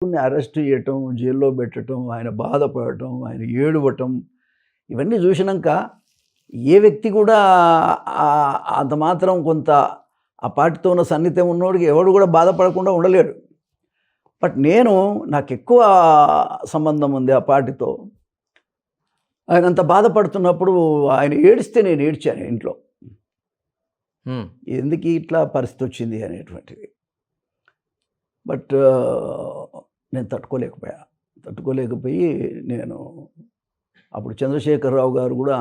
Arrest చేయటం, జైల్లో పెట్టడం, ఆయన బాధపడటం, ఆయన ఏడవటం ఇవన్నీ చూసినాక ఏ వ్యక్తి కూడా అంత మాత్రం కొంత ఆ పార్టీతో ఉన్న సన్నిహితం ఉన్నోడికి ఎవడు కూడా బాధపడకుండా ఉండలేడు. బట్ నాకు ఎక్కువ సంబంధం ఉంది ఆ పార్టీతో. ఆయన అంత బాధపడుతున్నప్పుడు ఆయన ఏడిస్తే నేను ఏడ్చాను ఇంట్లో. ఎందుకు ఇట్లా పరిస్థితి వచ్చింది అనేటువంటిది. బట్ నేను తట్టుకోలేకపోయి నేను అప్పుడు చంద్రశేఖరరావు గారు కూడా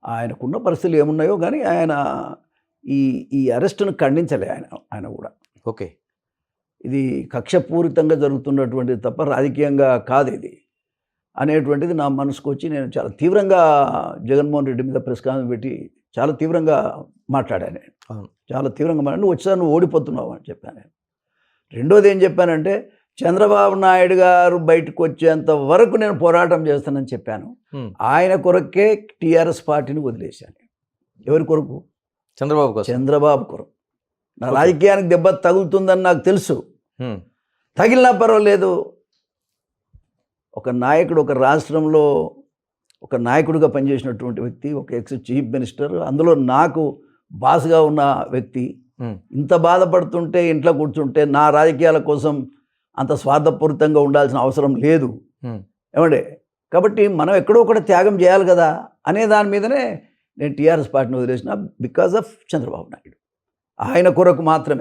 ఆయనకున్న పరిస్థితులు ఏమున్నాయో కానీ ఆయన ఈ అరెస్టును ఖండించలే ఆయన కూడా. ఓకే, ఇది కక్షపూరితంగా జరుగుతున్నటువంటిది తప్ప రాజకీయంగా కాదు ఇది అనేటువంటిది నా మనసుకు వచ్చి నేను చాలా తీవ్రంగా జగన్మోహన్ రెడ్డి మీద ప్రెస్ కాన్ఫరెన్స్ పెట్టి చాలా తీవ్రంగా మాట్లాడాను. నేను చాలా తీవ్రంగా మాట్లాడి వచ్చాను, నువ్వు ఓడిపోతున్నావు అని చెప్పాను నేను. రెండోది ఏం చెప్పానంటే చంద్రబాబు నాయుడు గారు బయటకు వచ్చేంత వరకు నేను పోరాటం చేస్తానని చెప్పాను. ఆయన కొరకే టీఆర్ఎస్ పార్టీని వదిలేశాను. ఎవరి కొరకు? చంద్రబాబు కొరకు. నా రాజకీయానికి దెబ్బ తగులుతుందని నాకు తెలుసు. తగిలినా పర్వాలేదు. ఒక నాయకుడు, ఒక రాష్ట్రంలో ఒక నాయకుడిగా పనిచేసినటువంటి వ్యక్తి, ఒక ఎక్స్ చీఫ్ మినిస్టర్, అందులో నాకు బాస్గా ఉన్న వ్యక్తి ఇంత బాధపడుతుంటే ఇంట్లో కూర్చుంటే నా రాజకీయాల కోసం అంత స్వార్థపూరితంగా ఉండాల్సిన అవసరం లేదు ఏమంటే. కాబట్టి మనం ఎక్కడో ఒకటి త్యాగం చేయాలి కదా అనే దాని మీదనే నేను టీఆర్ఎస్ పార్టీని వదిలేసిన. Because of Chandrababu Naidu. ఆయన కొరకు మాత్రమే.